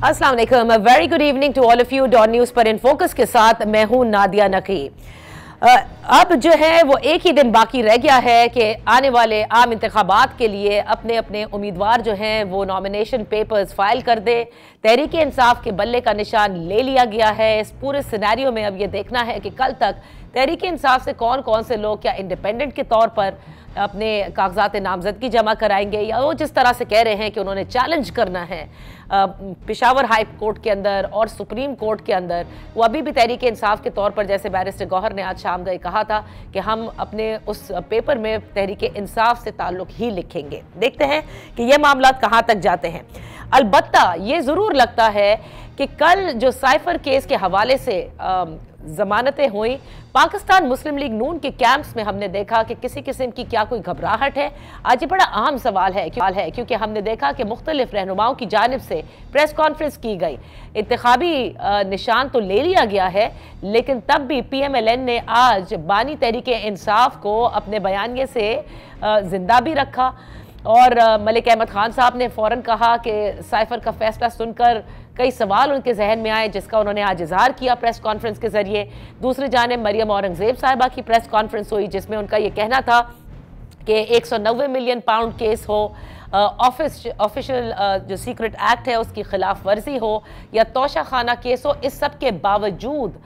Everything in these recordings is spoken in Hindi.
अस्सलाम वालेकुम, very good evening to all of you. Dawn News पर इन फोकस के साथ मैं हूं नादिया नकी। अब जो है वो एक ही दिन बाकी रह गया है कि आने वाले आम इंतखाबात के लिए अपने अपने उम्मीदवार जो हैं वो नॉमिनेशन पेपर्स फाइल कर दे। तहरीक इंसाफ के बल्ले का निशान ले लिया गया है। इस पूरे सिनेरियो में अब ये देखना है कि कल तक तहरीक इंसाफ से कौन कौन से लोग क्या इंडिपेंडेंट के तौर पर अपने कागजात नामजदगी जमा कराएंगे, या वो जिस तरह से कह रहे हैं कि उन्होंने चैलेंज करना है पेशावर हाई कोर्ट के अंदर और सुप्रीम कोर्ट के अंदर, वो अभी भी तहरीक इंसाफ के तौर पर, जैसे बैरिस्टर गौहर ने आज शाम गए कहा था कि हम अपने उस पेपर में तहरीक इंसाफ से ताल्लुक ही लिखेंगे। देखते हैं कि ये मामला कहाँ तक जाते हैं। अलबत्ता ये ज़रूर लगता है कि कल जो साइफर केस के हवाले से जमानतें हुई, पाकिस्तान मुस्लिम लीग नून के कैंप्स में हमने देखा कि किसी किस्म की क्या कोई घबराहट है। आज ये बड़ा अहम सवाल है क्योंकि हमने देखा कि मुख्तलिफ रहनुमाओं की जानिब से प्रेस कॉन्फ्रेंस की गई, इंतखाबी निशान तो ले लिया गया है, लेकिन तब भी PMLN ने आज बानी तहरीक इंसाफ को अपने बयानिए से जिंदा भी रखा। और मलिक अहमद खान साहब ने फ़ौरन कहा कि साइफर का फैसला सुनकर कई सवाल उनके जहन में आए, जिसका उन्होंने आज इजहार किया प्रेस कॉन्फ्रेंस के जरिए। दूसरी जानिब मरियम औरंगजेब साहिबा की प्रेस कॉन्फ्रेंस हुई, जिसमें उनका ये कहना था कि 190 मिलियन पाउंड केस हो, ऑफिशियल जो सीक्रेट एक्ट है उसकी खिलाफ वर्जी हो, या तोशा खाना केस हो, इस सब के बावजूद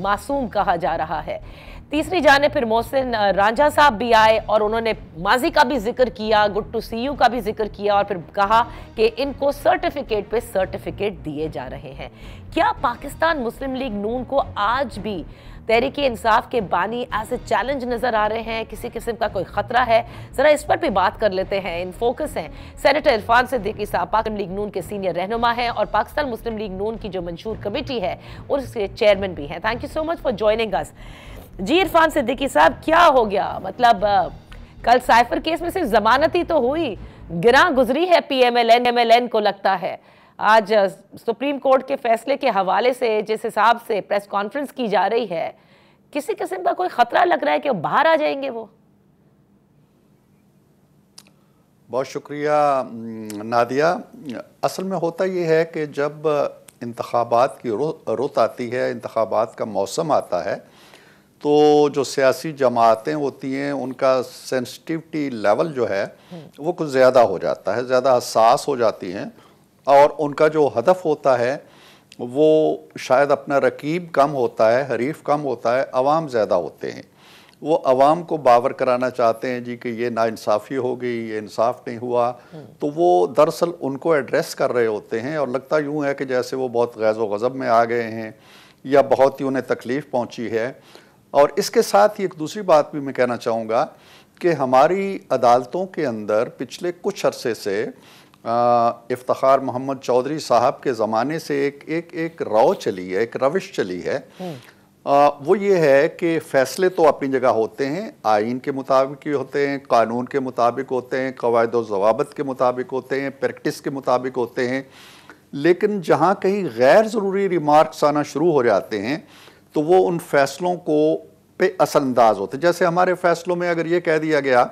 मासूम कहा जा रहा है। तीसरी जाने फिर मोहसिन रांझा साहब भी आए और उन्होंने माजी का भी जिक्र किया, गुड टू सी यू का भी जिक्र किया, और फिर कहा कि इनको सर्टिफिकेट पे सर्टिफिकेट दिए जा रहे हैं। क्या पाकिस्तान मुस्लिम लीग नून को आज भी तहरीक इंसाफ के बानी एज ए चैलेंज नजर आ रहे हैं? किसी किस्म का कोई खतरा है? जरा इस पर भी बात कर लेते हैं। इन फोकस हैं सेनेटर इरफान सिद्दीकी साहब, पाकिस्तान लीग नून के सीनियर रहनुमा हैं और पाकिस्तान मुस्लिम लीग नून की जो मंशूर कमेटी है उसके चेयरमैन भी हैं। Thank you so much for joining us. जी इरफान सिद्दीकी साहब, क्या हो गया? मतलब कल साइफर केस में सिर्फ जमानत ही तो हुई, गिरा गुजरी है PMLN को लगता है। आज सुप्रीम कोर्ट के फैसले के हवाले से जिस हिसाब से प्रेस कॉन्फ्रेंस की जा रही है, किसी किस्म का कोई खतरा लग रहा है कि बाहर आ जाएंगे वो? बहुत शुक्रिया नादिया। असल में होता ये है कि जब इंतखाबात की रुत आती है, इंतखाबात का मौसम आता है, तो जो सियासी जमातें होती हैं उनका सेंसिटिविटी लेवल जो है वो कुछ ज़्यादा हो जाता है, ज़्यादा हसास हो जाती हैं, और उनका जो हदफ होता है वो शायद अपना रकीब कम होता है, हरीफ कम होता है, अवाम ज़्यादा होते हैं। वो अवाम को बावर कराना चाहते हैं जी कि ये नाइंसाफ़ी हो गई, ये इंसाफ नहीं हुआ, तो वो दरअसल उनको एड्रेस कर रहे होते हैं, और लगता यूँ है कि जैसे वो बहुत गैज़ व गज़ब में आ गए हैं या बहुत ही उन्हें तकलीफ़ पहुँची है। और इसके साथ ही एक दूसरी बात भी मैं कहना चाहूँगा कि हमारी अदालतों के अंदर पिछले कुछ अरसे से इफ्तिखार मोहम्मद चौधरी साहब के ज़माने से एक रौ चली है, एक रविश चली है। वो ये है कि फ़ैसले तो अपनी जगह होते हैं, आइन के मुताबिक ही होते हैं, कानून के मुताबिक होते हैं, कवायद व ज़वाबित के मुताबिक होते हैं, प्रैक्टिस के मुताबिक होते हैं, लेकिन जहाँ कहीं गैर ज़रूरी रिमार्क्स आना शुरू हो जाते हैं तो वो उन फैसलों को पे असरअंदाज होते। जैसे हमारे फैसलों में अगर ये कह दिया गया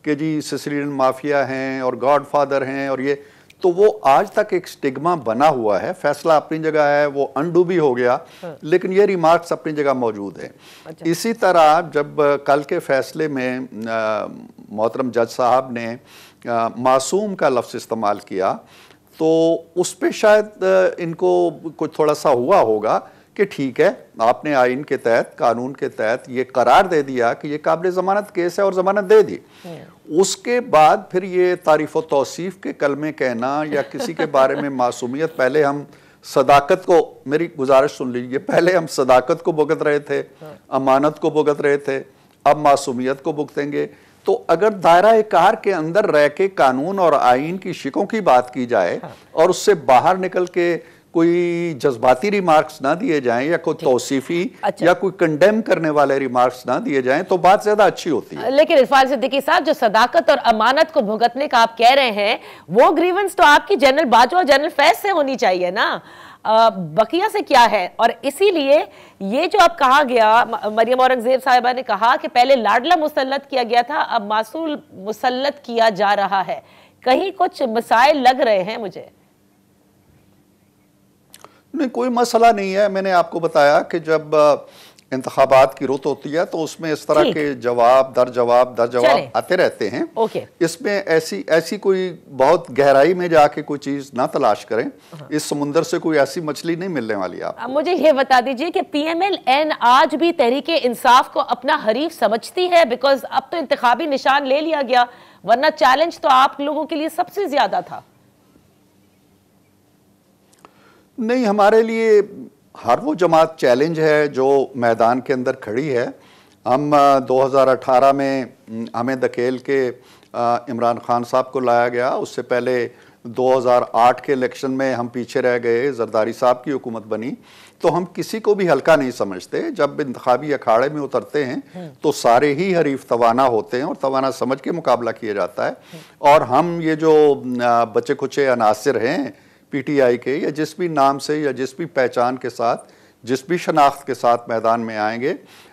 कि जी सिसिलियन माफिया हैं और गॉडफादर हैं और ये, तो वो आज तक एक स्टिग्मा बना हुआ है। फैसला अपनी जगह है, वो अनडू भी हो गया, लेकिन ये रिमार्क्स अपनी जगह मौजूद हैं। अच्छा। इसी तरह जब कल के फैसले में मोहतरम जज साहब ने मासूम का लफ्ज़ इस्तेमाल किया, तो उस पर शायद इनको कुछ थोड़ा सा हुआ होगा कि ठीक है, आपने आइन के तहत, कानून के तहत ये करार दे दिया कि ये काबिल ज़मानत केस है और ज़मानत दे दी। उसके बाद फिर ये तारीफ़ व तौसीफ़ के कलमे कहना या किसी के बारे में मासूमियत, पहले हम सदाकत को, मेरी गुजारिश सुन लीजिए, पहले हम सदाकत को भुगत रहे थे, अमानत को भुगत रहे थे, अब मासूमियत को भुगतेंगे। तो अगर दायरा कार के अंदर रह के कानून और आइन की शिकों की बात की जाए और उससे बाहर निकल के कोई जज्बाती रिमार्क्स ना दिए जाएं या कोई तौसीफी या कोई कंडेम करने वाले रिमार्क्स ना दिए जाएं, तो बात ज्यादा अच्छी होती है। लेकिन इरफान सिद्दीकी साहब, जो सदाकत और अमानत को भुगतने का आप कह रहे हैं, वो ग्रीवेंस तो आपकी जनरल बाजवा और जनरल फैज से होनी चाहिए ना। बकिया से क्या है। और इसीलिए ये जो अब कहा गया, मरियम औरंगजेब साहिबा ने कहा कि पहले लाडला मुसल्लत किया गया था, अब मासूल मुसल्लत किया जा रहा है, कहीं कुछ मसाइल लग रहे हैं मुझे। नहीं, कोई मसला नहीं है। मैंने आपको बताया कि जब इंतखाबात की रुत होती है तो उसमें इस तरह के जवाब दर जवाब आते रहते हैं। इसमें ऐसी कोई बहुत गहराई में जाके कोई चीज ना तलाश करें। इस समुंदर से कोई ऐसी मछली नहीं मिलने वाली। आप मुझे ये बता दीजिए कि PMLN आज भी तहरीके इंसाफ को अपना हरीफ समझती है? बिकॉज अब तो इंतखाबी निशान ले लिया गया, वरना चैलेंज तो आप लोगों के लिए सबसे ज्यादा था। नहीं, हमारे लिए हर वो जमात चैलेंज है जो मैदान के अंदर खड़ी है। हम 2018 में हमें धकेल के इमरान खान साहब को लाया गया। उससे पहले 2008 के इलेक्शन में हम पीछे रह गए, जरदारी साहब की हुकूमत बनी। तो हम किसी को भी हल्का नहीं समझते। जब इंतखाबी अखाड़े में उतरते हैं तो सारे ही हरीफ तवाना होते हैं और तवाना समझ के मुकाबला किया जाता है। और हम ये जो बचे खुचे अनासिर हैं PTI के, या जिस भी नाम से या जिस भी पहचान के साथ, जिस भी शनाख्त के साथ मैदान में आएंगे,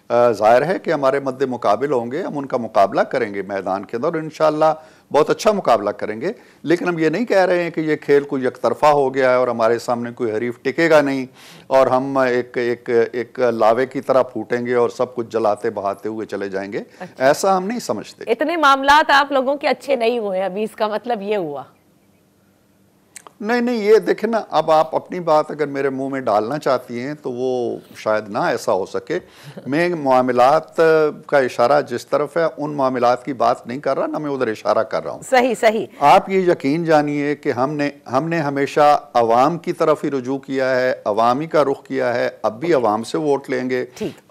जाहिर है कि हमारे मद्दे मुकाबिल होंगे। हम उनका मुकाबला करेंगे मैदान के अंदर, इंशाअल्लाह बहुत अच्छा मुकाबला करेंगे। लेकिन हम ये नहीं कह रहे हैं कि ये खेल कोई एकतरफा हो गया है और हमारे सामने कोई हरीफ टिकेगा नहीं और हम एक लावे की तरह फूटेंगे और सब कुछ जलाते बहाते हुए चले जाएंगे। अच्छा। ऐसा हम नहीं समझते। इतने मामलात आप लोगों के अच्छे नहीं हुए अभी, इसका मतलब ये हुआ? नहीं, ये देखें ना, अब आप अपनी बात अगर मेरे मुंह में डालना चाहती हैं तो वो शायद ना ऐसा हो सके। मैं मामलात का इशारा जिस तरफ है उन मामलात की बात नहीं कर रहा, ना मैं उधर इशारा कर रहा हूँ। सही। आप ये यकीन जानिए कि हमने हमेशा अवाम की तरफ ही रुजू किया है, अवामी का रुख किया है। अब भी अवाम से वोट लेंगे।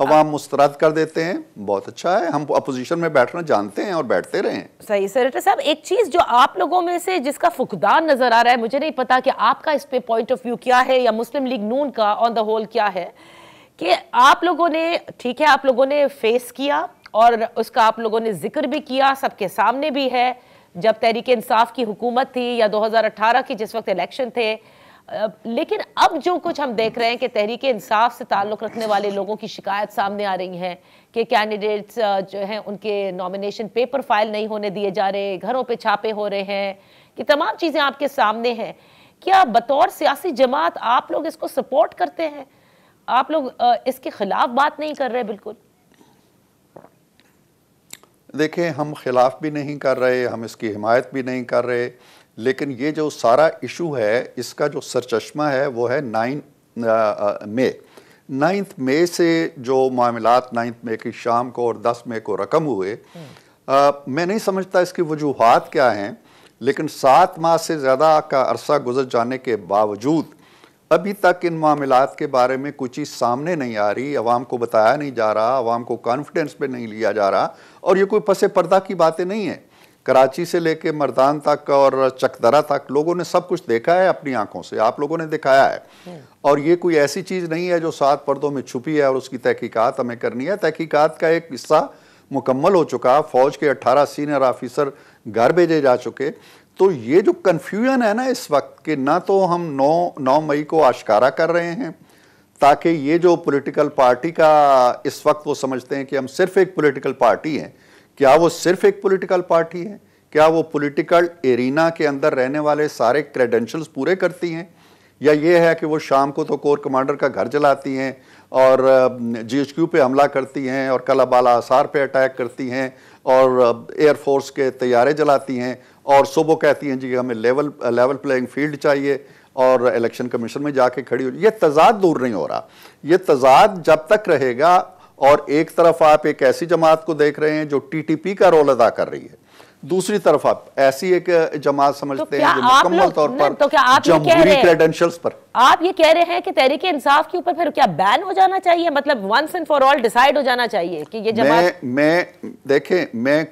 अवाम मुस्तरद कर देते हैं, बहुत अच्छा है। हम अपोजिशन में बैठना जानते हैं और बैठते रहें। सही। सेनेटर साहब, एक चीज जो आप लोगों में से जिसका फुकदान नजर आ रहा है, मुझे नहीं पता कि आपका इस पे पॉइंट ऑफ व्यू क्या है या मुस्लिम लीग नून का ऑन द होल क्या है, कि आप लोगों ने, ठीक है, आप लोगों ने फेस किया और उसका आप लोगों ने जिक्र भी किया, सबके सामने भी है, जब तहरीक इंसाफ की हुकूमत थी या 2018 की जिस वक्त इलेक्शन थे। लेकिन अब जो कुछ हम देख रहे हैं कि तहरीक इंसाफ से ताल्लुक़ रखने वाले लोगों की शिकायत सामने आ रही हैं कि कैंडिडेट्स जो हैं उनके नॉमिनेशन पेपर फाइल नहीं होने दिए जा रहे, घरों पे छापे हो रहे हैं, कि तमाम चीज़ें आपके सामने हैं। क्या बतौर सियासी जमात आप लोग इसको सपोर्ट करते हैं? आप लोग इसके खिलाफ बात नहीं कर रहे? बिल्कुल। देखें, हम खिलाफ भी नहीं कर रहे, हम इसकी हिमायत भी नहीं कर रहे, लेकिन ये जो सारा इशू है इसका जो सरचश्मा है वो है 9 मई से जो मामलात 9 मई की शाम को और 10 मई को रकम हुए। मैं नहीं समझता इसकी वजूहात क्या हैं, लेकिन 7 माह से ज़्यादा का अरसा गुजर जाने के बावजूद अभी तक इन मामलात के बारे में कुछ चीज़ सामने नहीं आ रही, अवाम को बताया नहीं जा रहा, अवाम को कॉन्फिडेंस पे नहीं लिया जा रहा। और ये कोई पसे पर्दा की बातें नहीं है। कराची से लेके मर्दान तक और चकदरा तक लोगों ने सब कुछ देखा है अपनी आंखों से, आप लोगों ने दिखाया है। और ये कोई ऐसी चीज़ नहीं है जो 7 पर्दों में छुपी है और उसकी तहकीकात हमें करनी है। तहकीकात का एक हिस्सा मुकम्मल हो चुका, फ़ौज के 18 सीनियर ऑफिसर घर भेजे जा चुके। तो ये जो कन्फ्यूजन है ना इस वक्त कि ना तो हम 9 मई को आश्कारा कर रहे हैं ताकि ये जो पॉलिटिकल पार्टी का इस वक्त वो समझते हैं कि हम सिर्फ एक पॉलिटिकल पार्टी हैं। क्या वो सिर्फ एक पॉलिटिकल पार्टी है? क्या वो पॉलिटिकल एरिना के अंदर रहने वाले सारे क्रेडेंशियल्स पूरे करती हैं, या ये है कि वो शाम को तो कोर कमांडर का घर जलाती हैं और GHQ पे हमला करती हैं और कलाबाला आसार पे अटैक करती हैं और एयरफोर्स के तैयारे जलाती हैं और सुबह कहती हैं जी हमें लेवल प्लेइंग फील्ड चाहिए और इलेक्शन कमीशन में जाके खड़ी हो। ये तजाद दूर नहीं हो रहा। ये तजाद जब तक रहेगा, और एक तरफ आप एक ऐसी जमात को देख रहे हैं जो TTP का रोल अदा कर रही है, दूसरी तरफ आप ऐसी एक जमात समझते हैं जो मुकम्मल तौर पर जमहूरी क्रेडेंशियल्स पर। आप ये कह रहे हैं कि तहरीक इंसाफ के ऊपर फिर क्या बैन हो जाना चाहिए, मतलब once and for all decide हो जाना चाहिए कि ये जमात? मैं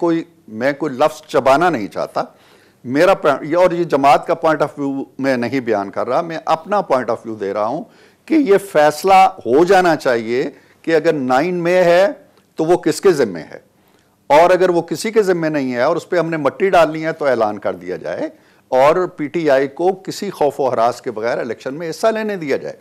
कोई लफ्ज चबाना नहीं चाहता। मेरा और ये जमात का पॉइंट ऑफ व्यू मैं नहीं बयान कर रहा, मैं अपना पॉइंट ऑफ व्यू दे रहा हूं कि ये फैसला हो जाना चाहिए कि अगर 9 मई है तो वो किसके जिम्मे है, और अगर वो किसी के जिम्मे नहीं है और उस पर हमने मट्टी डालनी है तो ऐलान कर दिया जाए। और पीटीआई को किसी खौफ व हरास के बगैर इलेक्शन में हिस्सा लेने दिया जाए।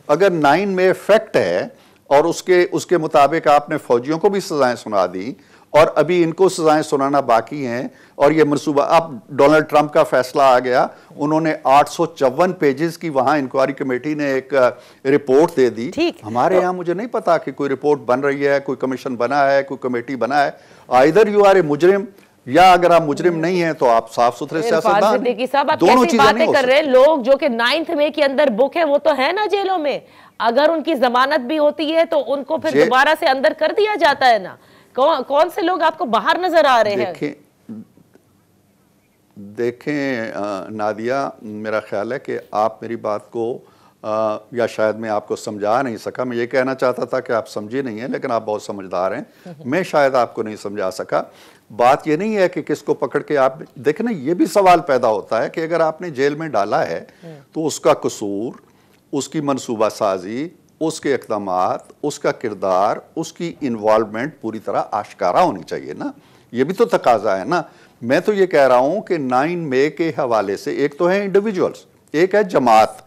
अगर 9 में फैक्ट है और उसके मुताबिक आपने फौजियों को भी सजाएं सुना दी और अभी इनको सजाएं सुनाना बाकी हैं, और ये मनसूबा, अब डोनाल्ड ट्रंप का फैसला आ गया, उन्होंने 854 पेजेस की वहां इंक्वायरी कमेटी ने एक रिपोर्ट दे दी। हमारे यहाँ मुझे नहीं पता कि कोई रिपोर्ट बन रही है, कोई कमीशन बना है, कोई कमेटी बना है। आइदर यू आर ए मुजरिम, या अगर आप मुजरिम नहीं है तो आप साफ सुथरे सियासतदान। दोनों चीजें बातें कर रहे हैं। लोग जो कि 9 मई के अंदर बुक है वो तो है ना जेलों में, अगर उनकी जमानत भी होती है तो उनको फिर दोबारा से अंदर कर दिया जाता है ना। कौन से लोग आपको बाहर नजर आ रहे हैं? देखें नादिया, मेरा ख्याल है कि आप मेरी बात को या शायद मैं आपको समझा नहीं सका। मैं ये कहना चाहता था कि आप समझे नहीं हैं, लेकिन आप बहुत समझदार हैं। मैं शायद आपको नहीं समझा सका। बात ये नहीं है कि किसको पकड़ के आप देखें ना, ये भी सवाल पैदा होता है कि अगर आपने जेल में डाला है तो उसका कसूर, उसकी मनसूबा साजी, उसके इक़दामात, उसका किरदार, उसकी इन्वॉल्वमेंट पूरी तरह आश्कारा होनी चाहिए ना। ये भी तो तकाजा है ना। मैं तो ये कह रहा हूं कि 9 मई के हवाले से एक तो है इंडिविजुअल्स, एक है जमात।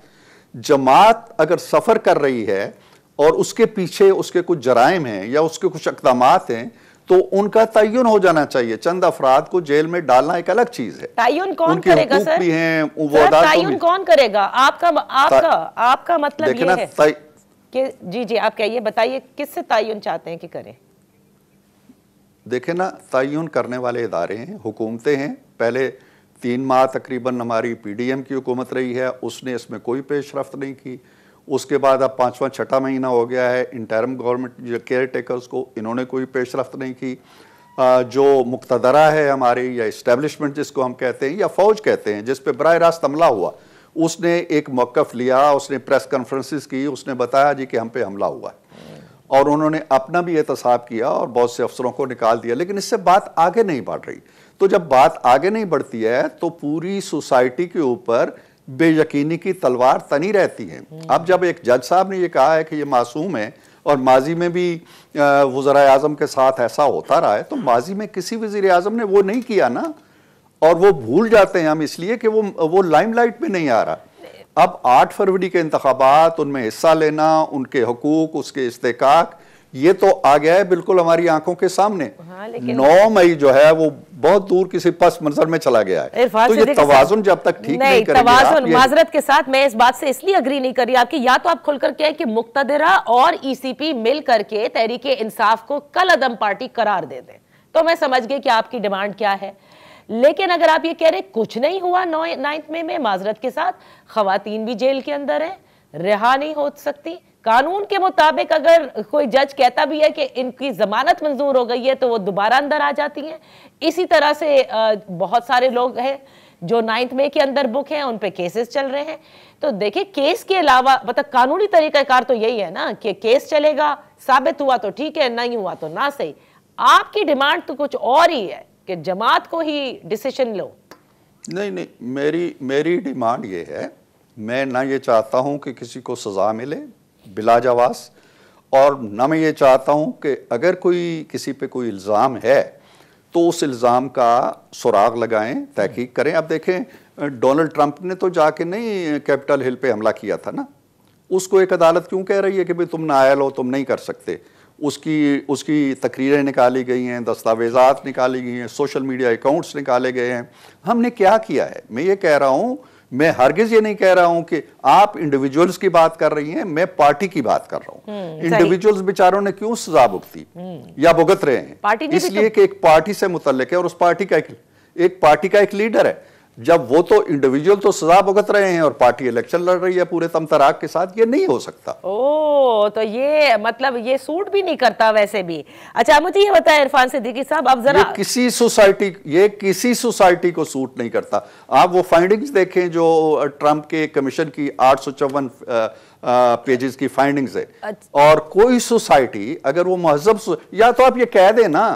जमात अगर सफर कर रही है और उसके पीछे उसके कुछ जराइम हैं या उसके कुछ इक़दामात हैं तो उनका तयन हो जाना चाहिए। चंद अफराद को जेल में डालना एक अलग चीज है। तयन कौन करेगा सर? भी हैं, तयन कौन करेगा? आपका मतलब ये है कि जी आप कहिए, बताइए किससे तयन चाहते हैं कि करें? देखें ना, तयन करने वाले इदारे हैं, हुकूमतें हैं। पहले 3 माह तकरीबन हमारी पीडीएम की हुकूमत रही है, उसने इसमें कोई पेशरफ्त नहीं की। उसके बाद अब 5वां 6ठा महीना हो गया है इंटरिम गवर्नमेंट केयर टेकर्स को, इन्होंने कोई पेशरफ्त नहीं की। जो मुक्तदरा है हमारी, या इस्टेब्लिशमेंट जिसको हम कहते हैं या फौज कहते हैं, जिस पे बराह रास्त हमला हुआ, उसने एक मौक़िफ़ लिया, उसने प्रेस कॉन्फ्रेंसेस की, उसने बताया जी कि हम पे हमला हुआ है, और उन्होंने अपना भी एहतसाब किया और बहुत से अफसरों को निकाल दिया। लेकिन इससे बात आगे नहीं बढ़ रही। तो जब बात आगे नहीं बढ़ती है तो पूरी सोसाइटी के ऊपर बेयकीनी की तलवार तनी रहती है। अब जब एक जज साहब ने ये कहा है कि ये मासूम है, और माजी में भी वज़ीर आज़म के साथ ऐसा होता रहा है, तो माजी में किसी वज़ीर आज़म ने वो नहीं किया ना, और वो भूल जाते हैं हम इसलिए कि वो लाइमलाइट में नहीं आ रहा। अब 8 फरवरी के इंतखाबात, उनमें हिस्सा लेना, उनके हकूक, उसके इस्तेकाक, ये तो आ गया है बिल्कुल हमारी आंखों के सामने। 9 मई जो है वो बहुत दूर किसी पस मंजर में चला गया है। तो ये तवाज़ुन जब तक ठीक नहीं करेंगे, तवाज़ुन, माजरत के साथ मैं इस बात से इसलिए अग्री नहीं कर रही आपकी, या तो आप खुलकर कहें कि मुक्तदरा और ईसीपी मिल करके तहरीक इंसाफ को कल अदम पार्टी करार दे दें, तो मैं समझ गई कि आपकी डिमांड क्या है। लेकिन अगर आप ये कह रहे कुछ नहीं हुआ 9 मई में, माजरत के साथ खवातीन भी जेल के अंदर है, रिहा नहीं हो सकती। कानून के मुताबिक अगर कोई जज कहता भी है कि इनकी जमानत मंजूर हो गई है तो वो दोबारा अंदर आ जाती हैं। इसी तरह से बहुत सारे लोग हैं जो 9 मई के अंदर बुक हैं, उन पे केसेस चल रहे हैं। तो देखिए, केस के अलावा मतलब कानूनी तरीकाकार तो यही है ना कि केस चलेगा, साबित हुआ तो ठीक है, नहीं हुआ तो ना सही। आपकी डिमांड तो कुछ और ही है कि जमात को ही डिसीजन लो। नहीं, मेरी डिमांड ये है, मैं ना ये चाहता हूं कि किसी को सजा मिले बिला जवास, और ना मैं ये चाहता हूं कि अगर कोई किसी पे कोई इल्ज़ाम है तो उस इल्ज़ाम का सुराग लगाएं, तहकीक करें। अब देखें, डोनाल्ड ट्रंप ने तो जाके नहीं कैपिटल हिल पे हमला किया था ना, उसको एक अदालत क्यों कह रही है कि भाई तुम नाअहल हो, तुम नहीं कर सकते। उसकी तकरीरें निकाली गई हैं, दस्तावेज़ात निकाली गई हैं, सोशल मीडिया अकाउंट्स निकाले गए हैं। हमने क्या किया है? मैं ये कह रहा हूँ, मैं हरगिज ये नहीं कह रहा हूं कि आप इंडिविजुअल्स की बात कर रही हैं, मैं पार्टी की बात कर रहा हूं। इंडिविजुअल्स बेचारों ने क्यों सजा भुगती या भुगत रहे हैं? इसलिए कि एक पार्टी से मुतल्लिक है और उस पार्टी का एक पार्टी का एक लीडर है। जब वो तो इंडिविजुअल तो सजा भुगत रहे हैं और पार्टी इलेक्शन लड़ रही है पूरे तमतराक के साथ, ये नहीं हो सकता। तो ये मतलब ये सूट भी नहीं करता वैसे भी। अच्छा, मुझे ये बताएं इरफान सिद्दीकी साहब, अब जरा ये किसी सोसाइटी को सूट नहीं करता। आप वो फाइंडिंग्स देखें जो ट्रंप के कमीशन की 854 पेजेस की फाइंडिंग्स है। और कोई सोसाइटी अगर वो महजब, या तो आप ये कह दें ना,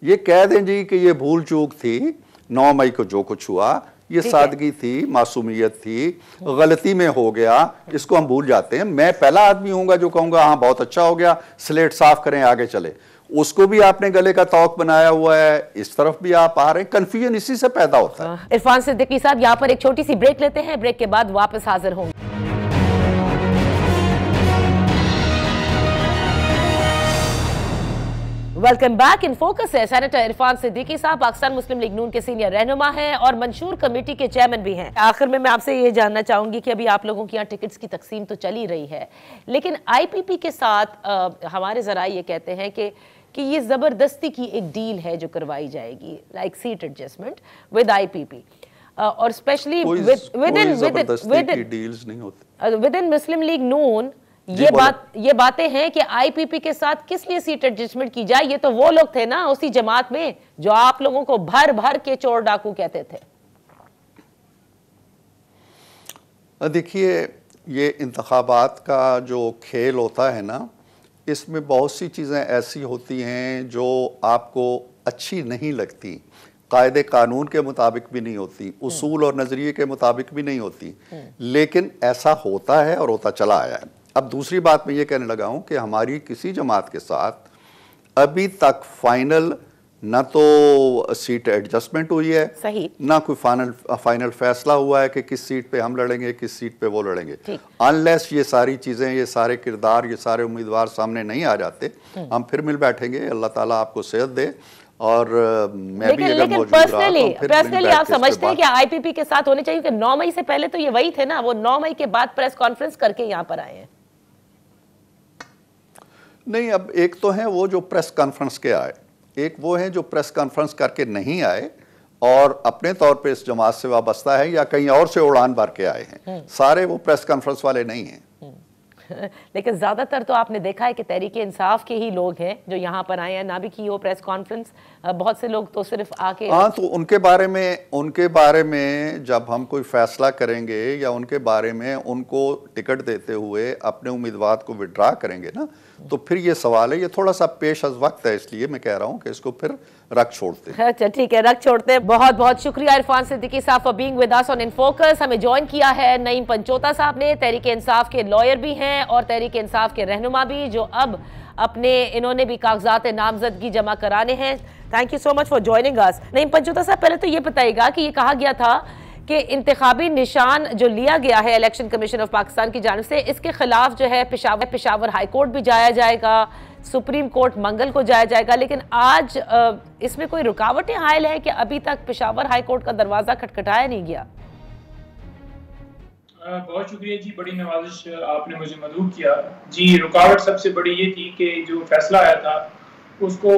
ये कह दें जी कि ये भूल चूक थी, 9 मई को जो कुछ हुआ ये सादगी थी, मासूमियत थी, गलती में हो गया, इसको हम भूल जाते हैं। मैं पहला आदमी हूंगा जो कहूंगा हाँ बहुत अच्छा हो गया, स्लेट साफ करें, आगे चले। उसको भी आपने गले का तौक बनाया हुआ है, इस तरफ भी आप आ रहे हैं, कंफ्यूजन इसी से पैदा होता है। इरफान सिद्दीकी साहब, यहाँ पर एक छोटी सी ब्रेक लेते हैं, ब्रेक के बाद वापस हाजिर होंगे। Welcome back. इन फोकस है सेनेटर इरफान सिद्दीकी साहब, पाकिस्तान मुस्लिम लीग नून के सीनियर रहनुमा हैं और मंशूर कमेटी के चेयरमैन भी हैं। आखिर में मैं आपसे ये जानना चाहूंगी कि अभी आप लोगों की यहाँ टिकट्स की तकसीम तो चल ही रही है, लेकिन आईपीपी के साथ हमारे जराए ये कहते हैं कि ये जबरदस्ती की एक डील है जो करवाई जाएगी, like seat adjustment with IPP, और specially with in Muslim League Noon. ये बातें हैं कि आईपीपी के साथ किस लिए सीट एडजस्टमेंट की जाए। ये तो वो लोग थे ना उसी जमात में जो आप लोगों को भर भर के चोर डाकू कहते थे। देखिए, ये इंतखाबात का जो खेल होता है ना, इसमें बहुत सी चीज़ें ऐसी होती हैं जो आपको अच्छी नहीं लगती, कायदे कानून के मुताबिक भी नहीं होती, उसूल और नज़रिए के मुताबिक भी नहीं होती, लेकिन ऐसा होता है और होता चला आया है। अब दूसरी बात मैं ये कहने लगा हूँ कि हमारी किसी जमात के साथ अभी तक फाइनल ना तो सीट एडजस्टमेंट हुई है, सही, ना कोई फाइनल फैसला हुआ है कि किस सीट पे हम लड़ेंगे, किस सीट पे वो लड़ेंगे। अनलेस ये सारी चीज़ें, ये सारे किरदार, ये सारे उम्मीदवार सामने नहीं आ जाते, हम फिर मिल बैठेंगे। अल्लाह ताला आपको सेहत दे। और मैं भी अगर मौजूद रहा तो पर्सनली आप समझते हैं कि आईपीपी के साथ होने चाहिए कि 9 मई से पहले तो ये वही थे ना, वो 9 मई के बाद प्रेस कॉन्फ्रेंस करके यहाँ पर आए हैं। नहीं, अब एक तो है वो जो प्रेस कॉन्फ्रेंस के आए, एक वो है जो प्रेस कॉन्फ्रेंस करके नहीं आए और अपने तौर पे इस जमात से वाबस्ता है या कहीं और से उड़ान भर के आए हैं। सारे वो प्रेस कॉन्फ्रेंस वाले नहीं हैं। लेकिन ज्यादातर तो आपने देखा है कि तहरीक इंसाफ के ही लोग हैं जो यहाँ पर आए हैं, ना भी की हो प्रेस कॉन्फ्रेंस। बहुत से लोग तो सिर्फ आके, हाँ, तो उनके बारे में जब हम कोई फैसला करेंगे या उनके बारे में उनको टिकट देते हुए अपने उम्मीदवार को विड्रा करेंगे ना, तो फिर ये सवाल है, ये थोड़ा सा पेश अज़ वक्त है, इसलिए मैं कह रहा हूँ कि इसको फिर रख छोड़ते हैं। अच्छा ठीक है, रख छोड़ते हैं। बहुत बहुत शुक्रिया इरफान सिद्दीकी साहब for being with us on in focus. हमें ज्वाइन किया है नईम पंचोता साहब ने, तहरीक इंसाफ के लॉयर भी हैं और तहरीक इंसाफ के रहनुमा भी, जो अब इन्होंने भी कागजात नामजदगी जमा कराने हैं। Thank you so much for joining अस। नईम पंचोता साहब, पहले तो ये बताइएगा कि ये कहा गया था कि इंतखाबी निशान जो लिया गया है इलेक्शन कमीशन ऑफ पाकिस्तान की जानिब से, इसके खिलाफ जो है पेशावर हाई कोर्ट भी जाया जाएगा, सुप्रीम कोर्ट मंगल को जाया जाएगा, लेकिन आज इसमें कोई रुकावटें हायल है कि अभी तक पेशावर हाई कोर्ट का दरवाजा खटखटाया नहीं गया? बहुत शुक्रिया जी, बड़ी नवाजिश आपने मुझे मदऊ किया जी। रुकावट सबसे बड़ी ये थी कि जो फैसला आया था उसको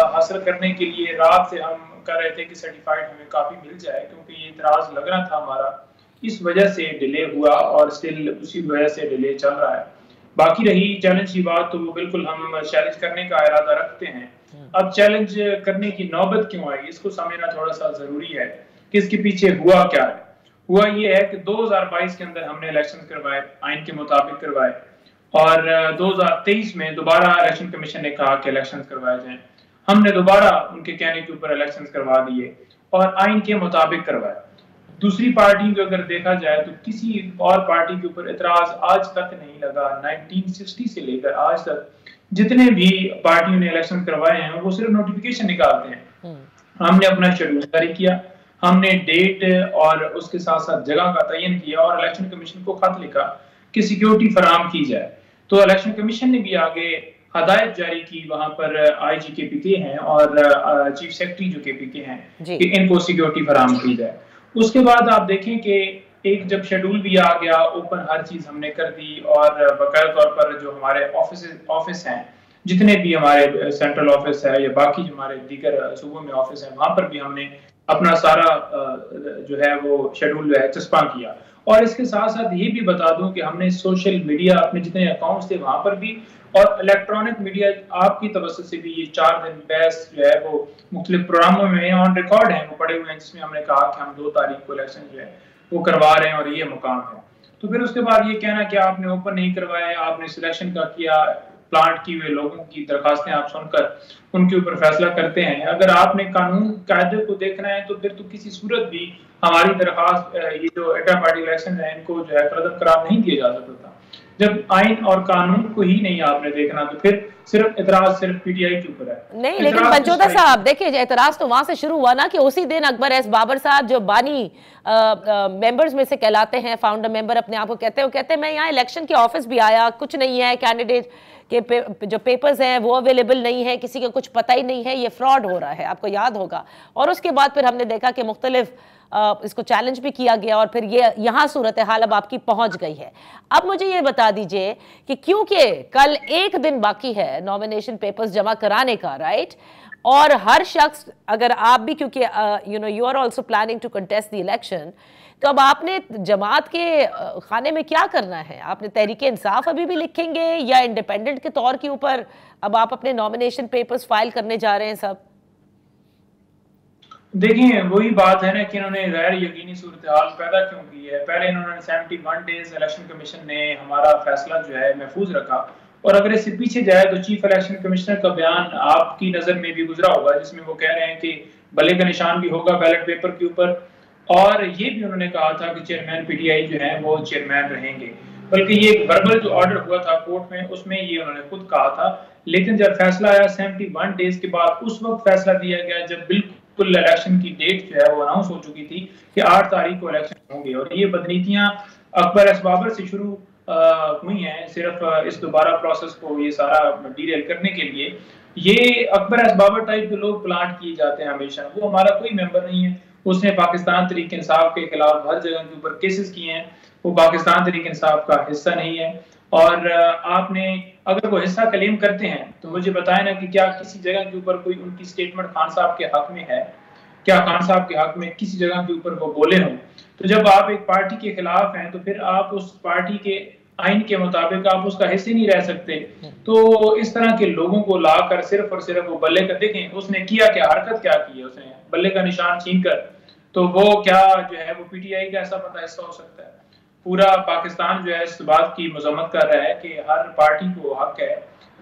हासिल करने के लिए रात से हम कर रहे थे कि सर्टिफाइड हमें कापी मिल जाए, क्योंकि ये इतराज लग रहा था हमारा, इस वजह से डिले हुआ और स्टिल उसी वजह से डिले चल रहा है। बाकी रही चैलेंज की बात, तो वो बिल्कुल हम चैलेंज करने का इरादा रखते हैं। अब चैलेंज करने की नौबत क्यों आई, इसको समझना थोड़ा सा जरूरी है कि इसके पीछे हुआ क्या है। हुआ ये है कि 2022 के अंदर हमने इलेक्शन करवाए, आइन के मुताबिक करवाए, और 2023 में दोबारा इलेक्शन कमीशन ने कहा कि इलेक्शन करवाए जाएं। हमने दोबारा उनके कहने के ऊपर इलेक्शन करवा दिए और आइन के मुताबिक करवाए। दूसरी पार्टी को अगर देखा जाए तो किसी और पार्टी के ऊपर इतराज आज तक नहीं लगा। 1960 से लेकर आज तक जितने भी पार्टियों ने इलेक्शन करवाए हैं वो सिर्फ नोटिफिकेशन निकालते हैं। हमने अपना शेड्यूल जारी किया, हमने डेट और उसके साथ साथ जगह का तयन किया और इलेक्शन कमीशन को खत लिखा कि सिक्योरिटी फराहम की जाए। तो इलेक्शन कमीशन ने भी आगे हदायत जारी की, वहां पर आईजी केपीके हैं और चीफ सेक्रेटरी जो केपीके हैं कि इनको सिक्योरिटी फराहम की जाए। उसके बाद आप देखें कि एक जब शेड्यूल भी आ गया, ओपन हर चीज हमने कर दी और बाकायदा तौर पर जो हमारे ऑफिस हैं, जितने भी हमारे सेंट्रल ऑफिस है या बाकी जो हमारे दीगर सूबों में ऑफिस है, वहां पर भी हमने अपना सारा जो है वो शेड्यूल जो है चस्पा किया। और इसके साथ साथ ये भी बता दूं कि हमने सोशल मीडिया, अपने जितने अकाउंट्स थे वहां पर भी, और इलेक्ट्रॉनिक मीडिया आपकी तवज्जो से भी, ये 4 दिन बहस जो है वो मुख्तलिफ प्रोग्रामों में ऑन रिकॉर्ड है, वो पड़े हुए हैं, जिसमें हमने कहा कि हम 2 तारीख को इलेक्शन जो है वो करवा रहे हैं और ये मुकाम है। तो फिर उसके बाद ये कहना कि आपने ओपन नहीं करवाया, आपने सिलेक्शन का किया, प्लांट किए हुए लोगों की दरखास्तें आप सुनकर उनके ऊपर फैसला करते हैं। अगर आपने कानून कायदे को देखना है तो फिर तो किसी सूरत भी हमारी दरखास्त, ये जो इंटर पार्टी इलेक्शन है, इनको जो है रद्द करार नहीं दिया जा सकता था। जब आइन और कानून को ही नहीं आपने देखना तो फिर सिर्फ इतराज सिर्फ पीटीआई के ऊपर है। नहीं, लेकिन पंचोता साहब देखिए, एतराज तो वहां से शुरू हुआ ना कि उसी दिन अकबर एस बाबर साहब जो बानी मेंबर्स में से कहलाते हैं, फाउंडर मेंबर अपने आप को कहते हैं, वो कहते हैं मैं यहाँ इलेक्शन के ऑफिस भी आया, कुछ नहीं है, कैंडिडेट के जो पेपर्स हैं वो अवेलेबल नहीं है, किसी को कुछ पता ही नहीं है, ये फ्रॉड हो रहा है, आपको याद होगा। और उसके बाद फिर हमने देखा कि मुख्तलिफ इसको चैलेंज भी किया गया और फिर ये यहाँ सूरत हाल अब आपकी पहुंच गई है। अब मुझे ये बता दीजिए कि क्योंकि कल एक दिन बाकी है नॉमिनेशन पेपर्स जमा कराने का, राइट, और हर शख्स, अगर आप भी, क्योंकि you are also planning to contest the election, तो अब आपने जमात के खाने में क्या करना है? आपने तहरीक इंसाफ अभी भी लिखेंगे या इंडिपेंडेंट के तौर के ऊपर अब आप अपने नॉमिनेशन पेपर्स फाइल करने जा रहे हैं सब? देखिए, वही बात है ना कि इन्होंने गैर यकीनी सूरत हाल पैदा क्यों की है। पहले इन्होंने 71 डेज इलेक्शन कमीशन ने हमारा फैसला जो है महफूज रखा, और अगर इससे पीछे जाए तो चीफ इलेक्शन कमिश्नर का बयान आपकी नजर में भी गुजरा होगा, जिसमें वो कह रहे हैं कि बल्ले का निशान भी होगा बैलेट पेपर के ऊपर, और ये भी उन्होंने कहा था कि चेयरमैन पीटीआई जो है वो चेयरमैन रहेंगे। बल्कि ये एक वर्बल जो ऑर्डर हुआ था कोर्ट में, उसमें ये उन्होंने खुद कहा था। लेकिन जब फैसला आया 71 डेज के बाद, उस वक्त फैसला दिया गया जब बिल्कुल इलेक्शन की डेट जो है वो अनाउंस हो चुकी थी कि 8 तारीख को इलेक्शन होंगे। और ये बदनीतियां अकबर एस बाबर से शुरू हुई हैं, सिर्फ इस दोबारा प्रोसेस को ये सारा डीरेल करने के लिए। ये अकबर एस बाबर टाइप के लोग प्लांट किए जाते हैं हमेशा। वो हमारा कोई मेंबर नहीं है, उसने पाकिस्तान तहरीक इंसाफ के खिलाफ हर जगह के ऊपर केसेस किए हैं, वो पाकिस्तान तहरीक इंसाफ का हिस्सा नहीं है। और आपने अगर वो हिस्सा क्लेम करते हैं तो मुझे बताएं ना कि क्या किसी जगह के ऊपर कोई उनकी स्टेटमेंट खान साहब के हक में है? क्या खान साहब के हक में किसी जगह के ऊपर वो बोले हों? तो जब आप एक पार्टी के खिलाफ हैं तो फिर आप उस पार्टी के आइन के मुताबिक आप उसका हिस्से नहीं रह सकते। तो इस तरह के लोगों को लाकर सिर्फ और सिर्फ वो बल्ले का, देखें उसने किया क्या, हरकत क्या की है उसने, बल्ले का निशान छीन कर, तो वो क्या जो है वो पीटीआई का ऐसा पता हिस्सा हो सकता है? पूरा पाकिस्तान जो है इस बात की मजम्मत कर रहा है कि हर पार्टी को हक है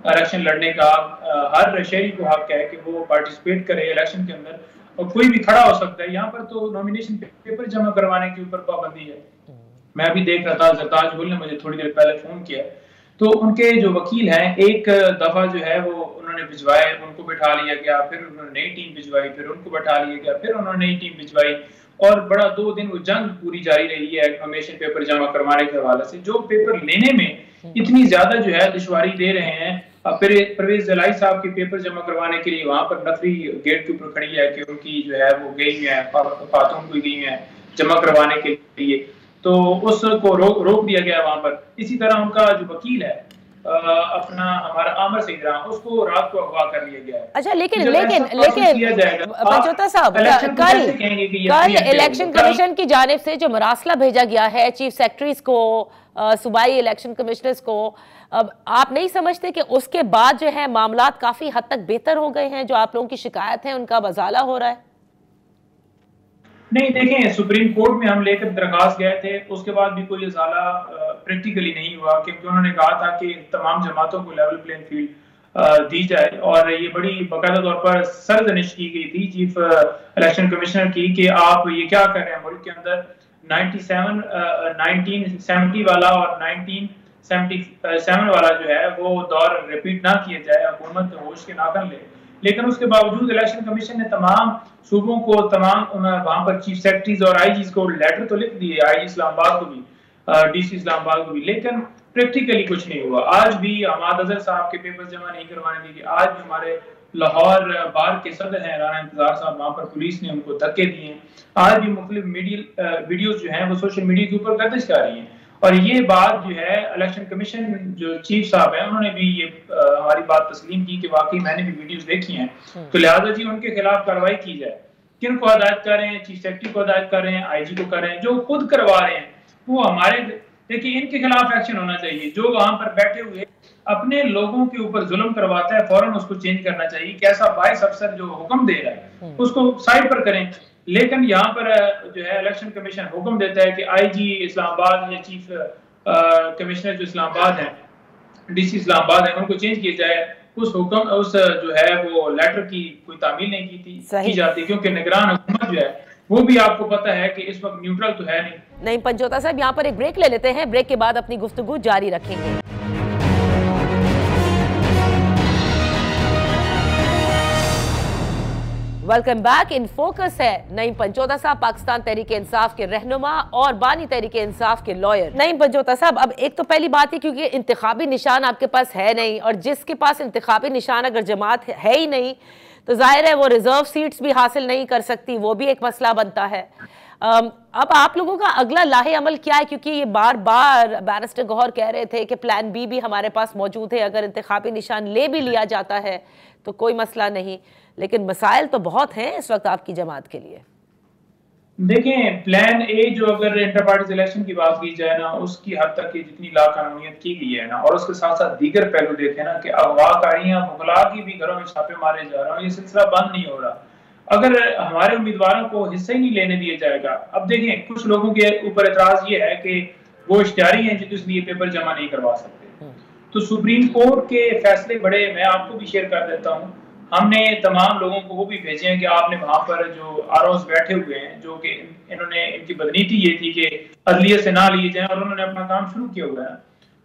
इलेक्शन लड़ने का, हर शहरी को हक है कि वो पार्टिसिपेट करे इलेक्शन के अंदर, और कोई भी खड़ा हो सकता है। यहाँ पर तो नॉमिनेशन पेपर जमा करवाने के ऊपर पाबंदी है। मैं अभी देख रहा था, जरताज गुल ने मुझे थोड़ी देर पहले फोन किया, तो उनके जो वकील हैं एक दफा जो है वो उन्होंने भिजवाए, उनको बिठा लिया गया, फिर उन्होंने नई टीम भिजवाई, फिर उनको बिठा लिया गया, फिर उन्होंने नई टीम भिजवाई, और बड़ा 2 दिन वो जंग पूरी जारी रही है नॉमिनेशन पेपर जमा करवाने के हवाले से। जो पेपर लेने में इतनी ज्यादा जो है दुश्वारी दे रहे हैं, फिर परवेज जलाई साहब के पेपर जमा करवाने के लिए वहां पर नफरी गेट के ऊपर खड़ी है कि उनकी जो है वो गई है, खातून को गई है जमा करवाने के लिए, तो उसको रोक दिया गया वहां पर। इसी तरह उनका जो वकील है अपना हमारा आमर सईद, उसको रात को अगवा कर लिया गया है। अच्छा, लेकिन पंचोता साहब, कल इलेक्शन कमीशन की जानिब से जो मरासला भेजा गया है चीफ सेक्रेटरीज को, सूबाई इलेक्शन कमिश्नर्स को, अब आप नहीं समझते कि उसके बाद जो है मामलात काफी हद तक बेहतर हो गए हैं? जो आप लोगों की शिकायत है उनका बजाला हो रहा है? नहीं, देखें, सुप्रीम कोर्ट में हम लेकर दरखास्त गए थे, उसके बाद भी कोई इजाला प्रैक्टिकली नहीं हुआ, क्योंकि उन्होंने कहा था कि तमाम जमातों को लेवल प्लेइंग फील्ड दी जाए। और ये बड़ी बाकायदा तौर पर सरजनिश की गई थी चीफ इलेक्शन कमिश्नर की कि आप ये क्या कर रहे हैं मुल्क के अंदर। 1970 वाला और 1977 वाला जो है वो दौर रिपीट ना किया जाए, हुकूमत होश के नाखन ले। लेकिन उसके बावजूद इलेक्शन कमीशन ने तमाम सूबों को, तमाम वहां पर चीफ सेक्रेटरीज और आईजीज को लेटर तो लिख दिए, आईजी इस्लामाबाद को भी, डीसी इस्लामाबाद को भी, लेकिन प्रैक्टिकली कुछ नहीं हुआ। आज भी हमाद अजहर साहब के पेपर जमा नहीं करवाने दिए। आज भी हमारे लाहौर बार के सदर हैं राना इंतजार साहब, वहां पर पुलिस ने उनको धक्के दिए। आज भी मुख्तलिफ वीडियोज जो हैं वो सोशल मीडिया के ऊपर गर्दिश कर रही हैं। और ये बात जो है इलेक्शन कमीशन जो चीफ साहब हैं उन्होंने भी ये हमारी बात तस्लीम की कि वाकई मैंने भी वीडियोस देखी हैं, तो लिहाजा जी उनके खिलाफ कार्रवाई की जाए। किन को हदायत कर रहे हैं? चीफ सेक्रेटरी को हदायत कर रहे हैं, आईजी को कर रहे हैं, जो खुद करवा रहे हैं वो हमारे, देखिए इनके खिलाफ एक्शन होना चाहिए। जो वहां पर बैठे हुए अपने लोगों के ऊपर जुल्म करवाता है, फौरन उसको चेंज करना चाहिए। कैसा बाइस अफसर जो हुक्म दे रहा है उसको साइड पर करें। लेकिन यहाँ पर जो है इलेक्शन कमीशन हुक्म देता है कि आईजी इस्लामाबाद या चीफ कमिश्नर जो इस्लामाबाद है, डीसी इस्लामाबाद है, उनको चेंज किया जाए। उस हुक्म, उस जो है वो लेटर की कोई तामील नहीं की जाती, क्योंकि निगरान हुकूमत जो है वो भी आपको पता है कि इस वक्त न्यूट्रल तो है नहीं। पंचोता साहब, यहाँ पर एक ब्रेक ले लेते हैं, ब्रेक के बाद अपनी गुफ्तगू जारी रखेंगे। Welcome back. इन फोकस है नईम पंचोता साहब, पाकिस्तान तहरीक इंसाफ के रहनुमा और बानी तहरीक इंसाफ के लॉयर। नईम पंचोता साहब, अब एक तो पहली बात है क्योंकि इंतखाबी निशान आपके पास है नहीं, और जिसके पास इंतखाबी निशान अगर जमात है ही नहीं तो जाहिर है वो रिजर्व सीट्स भी हासिल नहीं कर सकती, वो भी एक मसला बनता है। अब आप लोगों का अगला लाहे अमल क्या है? क्योंकि ये बार बार बैरिस्टर गौहर कह रहे थे कि प्लान बी भी हमारे पास मौजूद है, अगर इंतखाबी निशान ले भी लिया जाता है तो कोई मसला नहीं, लेकिन मसाइल तो बहुत हैं इस वक्त आपकी जमात के लिए। देखें, प्लान ए जो अगर इंटर पार्टी इलेक्शन की बात की जाए ना, उसकी हद तक की जितनी लाकानूनियत की गई है ना, और उसके साथ साथ दीगर पहलू देखें ना कि अगवाकारियां, मुगला की भी घरों में छापे मारे जा रहे हैं, ये सिलसिला बंद नहीं हो रहा। अगर हमारे उम्मीदवारों को हिस्सा ही नहीं लेने दिया जाएगा। अब देखें, कुछ लोगों के ऊपर एतराज ये है कि वो इश्तिहारी हैं जो इसलिए पेपर जमा नहीं करवा सकते। तो सुप्रीम कोर्ट के फैसले बड़े, मैं आपको भी शेयर कर देता हूँ, हमने तमाम लोगों को वो भी भेजे हैं कि आपने वहां पर जो आरओस बैठे हुए हैं, जो कि इन्होंने, इनकी बदनीति ये थी कि अदलिया से ना लिए जाए और उन्होंने अपना काम शुरू किया हुआ है,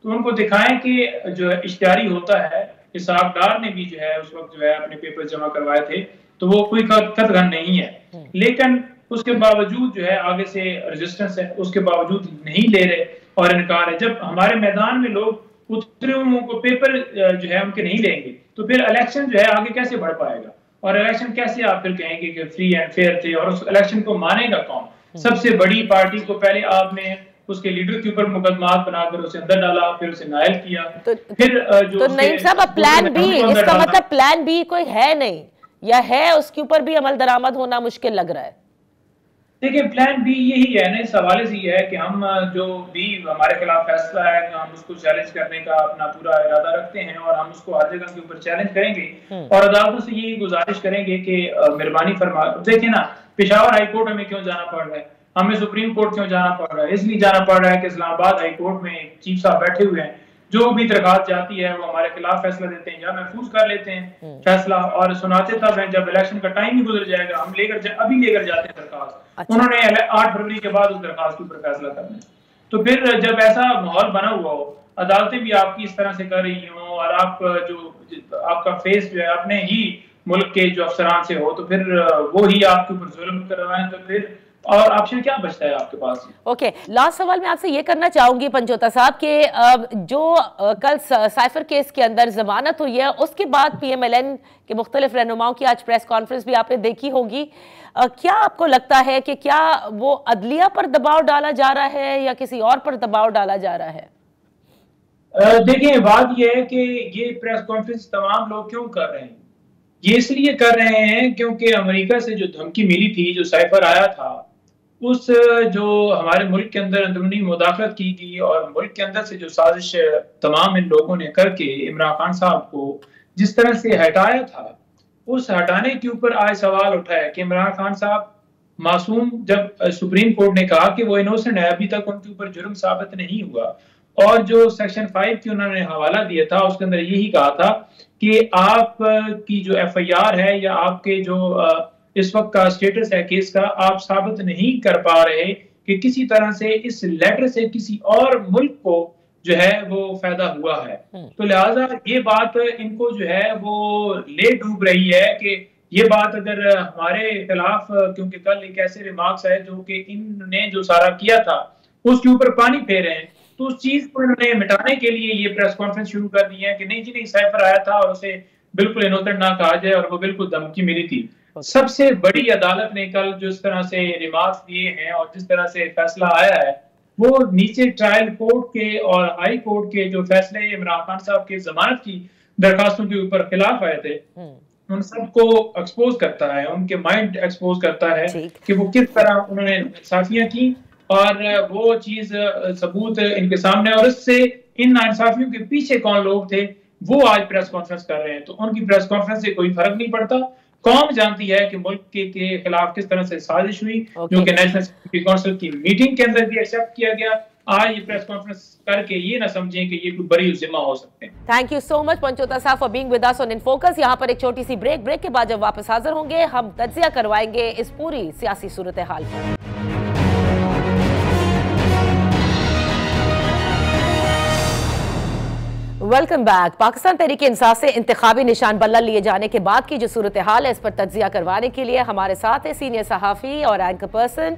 तो उनको दिखाएं कि जो इश्तिहारी होता है, हिसाबदार ने भी जो है उस वक्त जो है अपने पेपर जमा करवाए थे, तो वो कोई कतगन नहीं है। लेकिन उसके बावजूद जो है आगे से रेजिस्टेंस है, उसके बावजूद नहीं ले रहे और इनकार है। जब हमारे मैदान में लोग उतरे को पेपर जो है उनके नहीं लेंगे तो फिर इलेक्शन जो है आगे कैसे बढ़ पाएगा? और इलेक्शन कैसे आप फिर कहेंगे कि फ्री एंड फेयर थे, और उस इलेक्शन को मानेगा कौन? सबसे बड़ी पार्टी को पहले आपने उसके लीडर के ऊपर मुकदमात बनाकर उसे अंदर डाला, फिर उसे नायल किया, फिर जो तो नईम साहब, अब प्लान बी, इसका मतलब प्लान बी कोई है नहीं, या है उसके ऊपर भी अमल दरामद होना मुश्किल लग रहा है? देखिए, प्लान बी यही है ना, इस हवाले से ये है कि हम जो भी हमारे खिलाफ फैसला है हम उसको चैलेंज करने का अपना पूरा इरादा रखते हैं, और हम उसको हर जगह के ऊपर चैलेंज करेंगे और अदालतों से यही गुजारिश करेंगे कि मेहरबानी फरमा। देखिए ना, पेशावर हाई कोर्ट हमें क्यों जाना पड़ रहा है, हमें सुप्रीम कोर्ट क्यों जाना पड़ रहा है? इसलिए जाना पड़ रहा है कि इस्लामाबाद हाई कोर्ट में चीफ साहब बैठे हुए हैं, जो भी दरखास्त जाती है वो हमारे खिलाफ फैसला देते हैं या महफूज कर लेते हैं फैसला, और सुनाते तब हैं जब इलेक्शन का टाइम ही गुजर जाएगा, हम अभी लेकर जाते हैं दरखास्त। अच्छा। उन्होंने 8 फरवरी के बाद उस दरखास्त के ऊपर फैसला करना है। तो फिर जब ऐसा माहौल बना हुआ हो, अदालतें भी आपकी इस तरह से कर रही हो, और आप जो आपका फेस जो है अपने ही मुल्क के जो अफसरान से हो, तो फिर वो ही आपके ऊपर जुल्म करवाएं, तो फिर और ऑप्शन क्या बचता है आपके पास? ओके, लास्ट सवाल मैं आपसे ये करना चाहूंगी पंचोता साहब कि जो कल साइफर केस के अंदर जमानत हुई है, उसके बाद पीएमएलएन के मुख्तलिफ रहनुमाओं की आज प्रेस कॉन्फ्रेंस भी आपने देखी होगी, क्या आपको लगता है कि क्या वो अदलिया पर दबाव डाला जा रहा है या किसी और पर दबाव डाला जा रहा है? देखिए, बात यह है कि ये प्रेस कॉन्फ्रेंस तमाम लोग क्यों कर रहे हैं? ये इसलिए कर रहे हैं क्योंकि अमेरिका से जो धमकी मिली थी, जो साइफर आया था, उस जो हमारे मुल्क के अंदर अंदरूनी मुदाखलत की गई और मुल्क के अंदर से जो साजिश तमाम इन लोगों ने करके इमरान खान साहब को जिस तरह से हटाया था, उस हटाने के ऊपर आज सवाल उठा है कि इमरान खान साहब मासूम, जब सुप्रीम कोर्ट ने कहा कि वो इनोसेंट है, अभी तक उनके ऊपर जुर्म साबित नहीं हुआ, और जो सेक्शन 5 की उन्होंने हवाला दिया था उसके अंदर यही कहा था कि आप की जो FIR है या आपके जो इस वक्त का स्टेटस है केस का, आप साबित नहीं कर पा रहे कि किसी तरह से इस लेटर से किसी और मुल्क को जो है वो फायदा हुआ है। तो लिहाजा ये बात इनको जो है वो ले डूब रही है कि ये बात अगर हमारे खिलाफ, क्योंकि कल एक ऐसे रिमार्क्स है जो कि इनने जो सारा किया था उसके ऊपर पानी फेर रहे हैं, तो उस चीज को इन्होंने मिटाने के लिए ये प्रेस कॉन्फ्रेंस शुरू कर दी है कि नहीं जी नहीं, साइफर आया था और उसे बिल्कुल इनोसेंट ना कहा जाए और वो बिल्कुल धमकी मिली थी। सबसे बड़ी अदालत ने कल जिस तरह से रिमार्क्स दिए हैं और जिस तरह से फैसला आया है, वो नीचे ट्रायल कोर्ट के और हाई कोर्ट के जो फैसले इमरान खान साहब के जमानत की दरखास्तों के ऊपर खिलाफ आए थे, उन सबको एक्सपोज करता है, उनके माइंड एक्सपोज करता है कि वो किस तरह उन्होंने इंसाफियां की, और वो चीज सबूत इनके सामने, और इससे इन नाइंसाफियों के पीछे कौन लोग थे वो आज प्रेस कॉन्फ्रेंस कर रहे हैं। तो उनकी प्रेस कॉन्फ्रेंस से कोई फर्क नहीं पड़ता, कौम जानती है कि मुल्क के खिलाफ किस तरह से साजिश हुई, जो कि नेशनल सिक्योरिटी काउंसिल की मीटिंग के अंदर भी एक्सेप्ट किया गया। आज ये प्रेस कॉन्फ्रेंस करके ये ना समझें कि ये कोई बड़ी जिम्मा हो सकते हैं। Thank you so much Panchota साहब for being with us on in focus. यहाँ पर एक छोटी सी ब्रेक के बाद जब वापस हाजिर होंगे हम तज्जिया करवाएंगे इस पूरी सियासी सूरत हाल पर। Welcome back. पाकिस्तान तहरीक इंसाफ से इंतखाबी निशान बल्ला लिए जाने के बाद की जो सूरत हाल है, इस पर तज्जिया करवाने के लिए हमारे साथ है सीनियर सहाफ़ी और एंकर पर्सन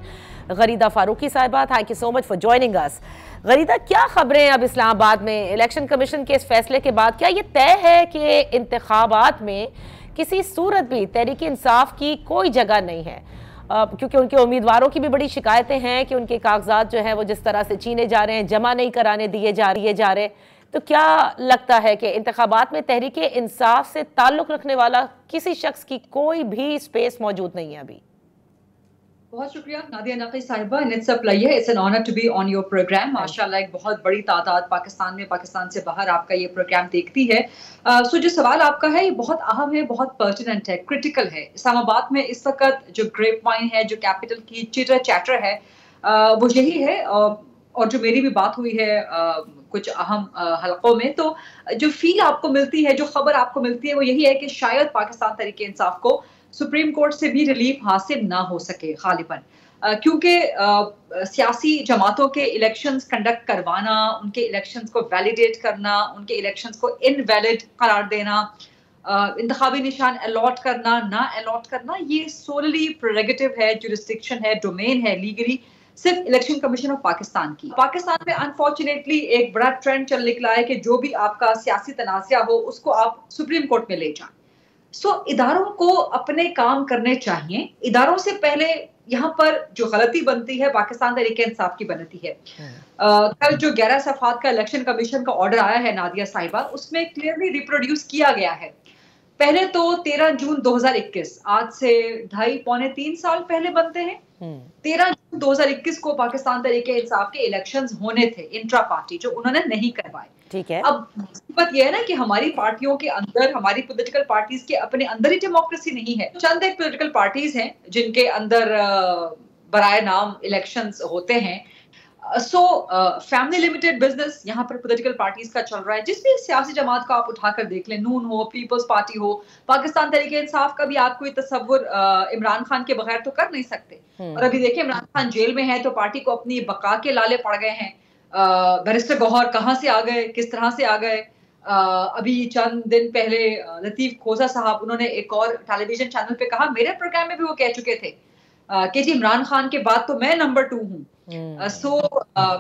गरीदा फारूकी साहिबा। Thank you so much for joining us. Gharida, क्या खबरें अब इस्लामाबाद में इलेक्शन कमीशन के इस फैसले के बाद? क्या ये तय है कि इंतखाबात में किसी सूरत भी तहरीक इंसाफ की कोई जगह नहीं है? क्योंकि उनके उम्मीदवारों की भी बड़ी शिकायतें हैं कि उनके कागजात जो हैं वो जिस तरह से छीने जा रहे हैं, जमा नहीं कराने दिए जा रहे। तो क्या लगता है कि इंतखाबात में तहरीक इंसाफ से ताल्लुक रखने वाला किसी शख्स की कोई भी स्पेस मौजूद नहीं है अभी? बहुत शुक्रिया नादिया नकी साहिबा, it's a pleasure, it's an honour to be on your programme. माशाल्लाह एक बहुत बड़ी तादाद पाकिस्तान में, पाकिस्तान से बाहर आपका ये प्रोग्राम देखती है। सो जो सवाल आपका है ये बहुत अहम है, बहुत पर्टिनेंट है, क्रिटिकल है। इस्लामाबाद में इस वक्त जो ग्रेप वाइन है, जो कैपिटल की चिटर चैटर है, वो यही है। और जो मेरी भी बात हुई है कुछ अहम हलकों में, तो जो फील आपको मिलती है, जो खबर आपको मिलती है, वो यही है कि शायद पाकिस्तान तहरीक इंसाफ को सुप्रीम कोर्ट से भी रिलीफ हासिल ना हो सके गालिबन, क्योंकि सियासी जमातों के इलेक्शंस कंडक्ट करवाना, उनके इलेक्शंस को वैलिडेट करना, उनके इलेक्शंस को इनवैलिड करार देना, इंतखाबी निशान अलॉट करना, ना अलॉट करना, ये सोलली प्रेरोगेटिव है, जुरिस्डिक्शन है, डोमेन है लीगली सिर्फ इलेक्शन कमीशन ऑफ पाकिस्तान की। पाकिस्तान में अनफॉर्चुनेटली एक बड़ा ट्रेंड चल निकला है कि जो भी आपका सियासी तनाज़ा हो उसको आप सुप्रीम कोर्ट में ले जाएं। इदारों को अपने काम करने चाहिए। इदारों से पहले यहाँ पर जो गलती बनती है पाकिस्तान तहरीक इंसाफ की बनती है। कल जो 11 सफ़ात का इलेक्शन कमीशन का ऑर्डर आया है नादिया साहिबा, उसमें क्लियरली रिप्रोड्यूस किया गया है। पहले तो 13 जून 2021, आज से 2.5-3 साल पहले बनते हैं। 13 जून 2021 को पाकिस्तान तहरीक इंसाफ के इलेक्शंस होने थे इंट्रा पार्टी, जो उन्होंने नहीं करवाए। ठीक है। अब बात यह है ना कि हमारी पार्टियों के अंदर, हमारी पॉलिटिकल पार्टीज के अपने अंदर ही डेमोक्रेसी नहीं है। चंद एक पॉलिटिकल पार्टीज हैं जिनके अंदर बराए नाम इलेक्शंस होते हैं। फैमिली लिमिटेड बिजनेस यहाँ पर पॉलिटिकल पार्टीज का चल रहा है। जिस भी सियासी जमात का आप उठाकर देख लें, नून हो, पीपल्स पार्टी हो, पाकिस्तान तहरीक इंसाफ का भी आप कोई तस्वुर इमरान खान के बगैर तो कर नहीं सकते। और अभी देखिए इमरान खान जेल में है तो पार्टी को अपनी बका के लाले पड़ गए हैं। बैरिस्टर गौहर कहाँ से आ गए, किस तरह से आ गए? अभी चंद दिन पहले लतीफ खोजा साहब, उन्होंने एक और टेलीविजन चैनल पे कहा, मेरे प्रोग्राम में भी वो कह चुके थे कि जी इमरान खान के बाद तो मैं नंबर 2 हूँ।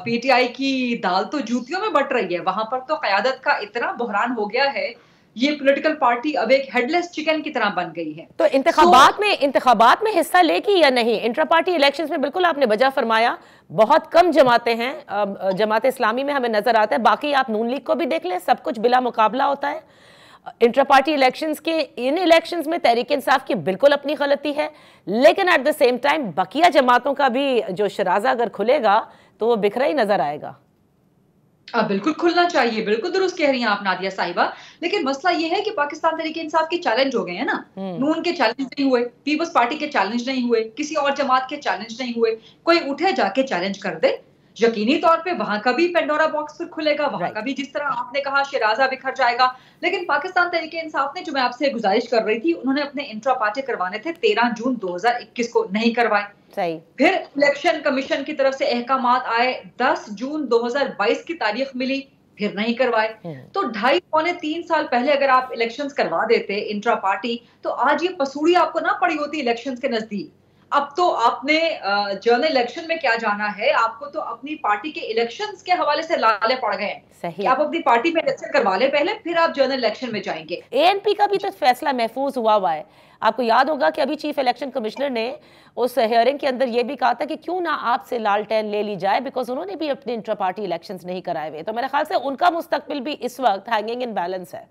पीटीआई की दाल तो जूतियों में बट रही है। वहां पर तो क़यादत का इतना बहरान हो गया है, ये पॉलिटिकल पार्टी अब एक हेडलेस चिकन की तरह बन गई है। तो इंतखाबात में हिस्सा लेगी या नहीं? इंट्रा पार्टी इलेक्शंस में बिल्कुल आपने वजह फरमाया, बहुत कम जमातें हैं। जमात इस्लामी में हमें नजर आता है, बाकी आप नून लीग को भी देख लें, सब कुछ बिला मुकाबला होता है। इंट्रा पार्टी इलेक्शंस के इन इलेक्शंस में तहरीक इंसाफ की बिल्कुल अपनी गलती है, लेकिन एट द सेम टाइम बकिया जमातों का भी जो शराजा अगर खुलेगा तो वो बिखरा ही नजर आएगा। बिल्कुल खुलना चाहिए, बिल्कुल दुरुस्त कह रही हैं आप नादिया साहिबा। लेकिन मसला ये है कि पाकिस्तान तहरीक इंसाफ के चैलेंज हो गए हैं ना। नून के चैलेंज नहीं हुए, पीपल्स पार्टी के चैलेंज नहीं हुए, किसी और जमात के चैलेंज नहीं हुए। कोई उठे जाके चैलेंज कर दे, यकीनी तौर पे वहां का भी पेंडोरा बॉक्स फिर खुलेगा, वहां का भी जिस तरह आपने कहा शराजा बिखर जाएगा। लेकिन पाकिस्तान तहरीक इंसाफ ने, जो मैं आपसे गुजारिश कर रही थी, उन्होंने अपने इंट्रा पार्टी करवाने थे 13 जून 2021 को, नहीं करवाए। सही। फिर इलेक्शन कमीशन की तरफ से अहकामात आए, 10 जून 2022 की तारीख मिली, फिर नहीं करवाए। तो 2.5-3 साल पहले अगर आप इलेक्शंस करवा देते इंट्रा पार्टी, तो आज ये पसूड़ी आपको ना पड़ी होती इलेक्शंस के नजदीक। अब तो आपने जनरल इलेक्शन में क्या जाना है, आपको तो अपनी पार्टी के इलेक्शंस के हवाले से लाले पड़ गए हैं। सही। आप अपनी पार्टी में इलेक्शन करवा ले पहले, फिर आप जनरल इलेक्शन में जाएंगे। एएनपी का भी तो फैसला महफूज हुआ है। आपको याद होगा कि अभी चीफ इलेक्शन कमिश्नर ने उस हियरिंग के अंदर ये भी कहा था कि क्यों ना आपसे लालटेन ले ली जाए, बिकॉज उन्होंने भी अपने इंट्रा पार्टी इलेक्शंस नहीं कराए हुए। तो मेरे ख्याल से उनका मुस्तकबिल भी इस वक्त हैंगिंग इन बैलेंस है।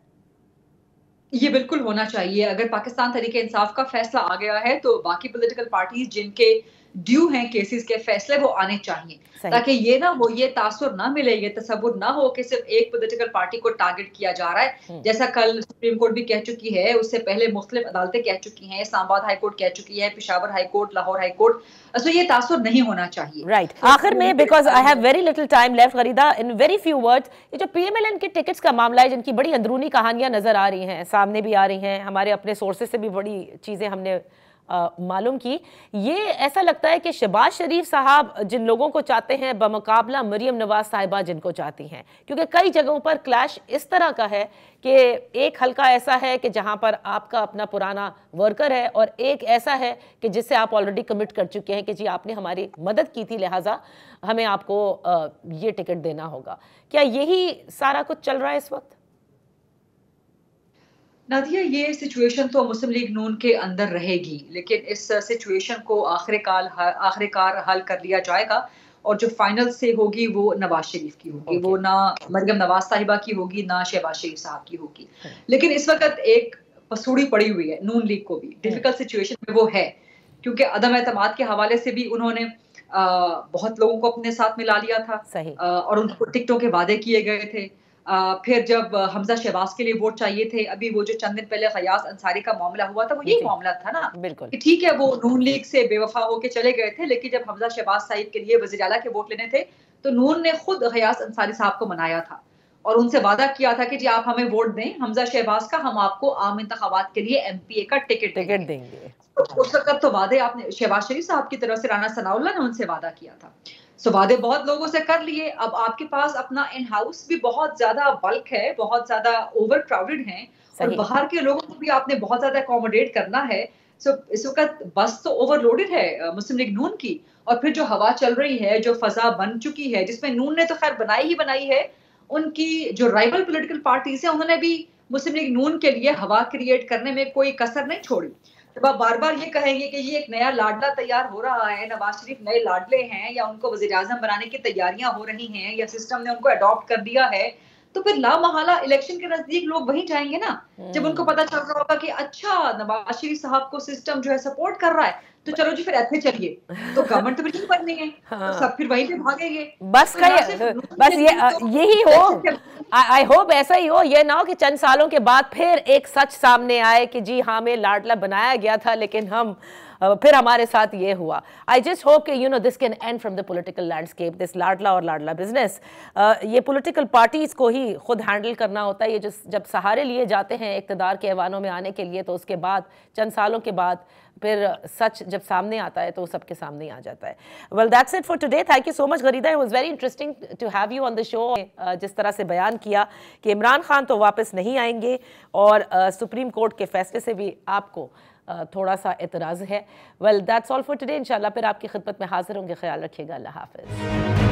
ये बिल्कुल होना चाहिए। अगर पाकिस्तान तहरीक इंसाफ का फैसला आ गया है तो बाकी पॉलिटिकल पार्टीज जिनके ड्यू हैं केसेस के फैसले, वो आने चाहिए, ताकि ये ना हो, ये तासुर ना मिले, ये तसव्वुर ना हो कि सिर्फ एक पॉलिटिकल पार्टी को टारगेट किया जा रहा है। जैसा कल सुप्रीम कोर्ट भी कह चुकी है, उससे पहले मुख्तलिफ अदालतें कह चुकी हैं, इस्लामाबाद हाई कोर्ट कह चुकी है, Peshawar high court, Lahore high court. So ये तासुर नहीं होना चाहिए। राइट। आखिर में, because I have very little time left, Gharida, in very few words, ये जो पीएमएलएन के टिकट्स का मामला है, जिनकी बड़ी अंदरूनी कहानियां नजर आ रही हैं, सामने भी आ रही हैं, हमारे अपने सोर्सेज से भी बड़ी चीजें हमने मालूम की। ये ऐसा लगता है कि शहबाज शरीफ साहब जिन लोगों को चाहते हैं बमुकाबला मरियम नवाज साहिबा जिनको चाहती हैं, क्योंकि कई जगहों पर क्लैश इस तरह का है कि एक हल्का ऐसा है कि जहां पर आपका अपना पुराना वर्कर है और एक ऐसा है कि जिससे आप ऑलरेडी कमिट कर चुके हैं कि जी आपने हमारी मदद की थी, लिहाजा हमें आपको ये टिकट देना होगा। क्या यही सारा कुछ चल रहा है इस वक्त? नादिया, ये सिचुएशन तो मुस्लिम लीग नून के अंदर रहेगी, लेकिन इस सिचुएशन को आखिरकार हल कर लिया जाएगा और जो फाइनल से होगी वो नवाज शरीफ की होगी। वो ना मरियम नवाज साहिबा की होगी ना शहबाज शरीफ साहब की होगी। लेकिन इस वक्त एक पसूड़ी पड़ी हुई है नून लीग को भी, डिफिकल्ट सिचुएशन में वो है, क्योंकि अदम एतमाद के हवाले से भी उन्होंने बहुत लोगों को अपने साथ मिला लिया था। सही। और उनको टिकटों के वादे किए गए थे। फिर जब हमजा शहबाज के लिए वोट चाहिए थे, अभी वो जो चंद दिन पहले गयास अंसारी का मामला हुआ था, वो यही मामला था ना, कि ठीक है वो नून लीग से बेवफा होके चले गए थे, लेकिन जब हमजा शहबाज साहिब के लिए वज़ीर आला के वोट लेने थे तो नून ने खुद गयास अंसारी साहब को मनाया था और उनसे वादा किया था कि जी आप हमें वोट दें हमजा शहबाज का, हम आपको आम इंतखाबात के लिए MPA का टिकट देंगे। उस वक्त तो वादे आपने शहबाज शरीफ साहब की तरफ से राना सनाउल्लाह ने उनसे वादा किया था। सो वादे बहुत लोगों से कर लिए। अब आपके पास अपना इन हाउस भी बहुत ज्यादा बल्क है, बहुत ज्यादा ओवर क्राउडेड है और बाहर के लोगों को भी आपने बहुत ज्यादा अकोमोडेट करना है। सो इस वक्त बस तो ओवरलोडेड है मुस्लिम लीग नून की, और फिर जो हवा चल रही है, जो फजा बन चुकी है, जिसमें नून ने तो खैर बनाई है, उनकी जो राइवल पॉलिटिकल पार्टीज है उन्होंने भी मुस्लिम लीग नून के लिए हवा क्रिएट करने में कोई कसर नहीं छोड़ी। जब आप बार बार ये कहेंगे कि ये एक नया लाडला तैयार हो रहा है, नवाज शरीफ नए लाडले हैं या उनको वज़ीर आज़म बनाने की तैयारियां हो रही हैं या सिस्टम ने उनको अडॉप्ट कर दिया है, तो फिर लामहला इलेक्शन के नजदीक लोग वहीं जाएंगे ना, जब उनको पता चल रहा होगा कि अच्छा नवाज शरीफ साहब को सिस्टम जो है सपोर्ट कर रहा है, तो चलो जी फिर ऐसे चलिए, तो गवर्नमेंट तो बिल्कुल बननी है। तो सब फिर वहीं पे भागेंगे। बस यही हो। आई होप ऐसा ही हो, ये ना हो कि चंद सालों के बाद फिर एक सच सामने आए कि जी हाँ हमें लाडला बनाया गया था लेकिन हम फिर हमारे साथ ये हुआ। आई जस्ट होप कि this can and from the political landscape, this लाडला और लाडला बिजनेस। ये पॉलिटिकल पार्टीज को ही खुद हैंडल करना होता है। ये जब सहारे लिए जाते हैं इक़्तिदार के ऐवानों में आने के लिए, तो उसके बाद चंद सालों के बाद फिर सच जब सामने आता है तो सबके सामने ही आ जाता है। Well that's it for today. Thank you so much Gharida, it was very interesting to have you on the show. जिस तरह से बयान किया कि इमरान खान तो वापस नहीं आएंगे और सुप्रीम कोर्ट के फैसले से भी आपको थोड़ा सा एतराज़ है। Well that's all for today. इंशाल्लाह फिर आपकी खिदमत में हाजिर होंगे। ख्याल रखिएगा। अल्लाह हाफ़िज़।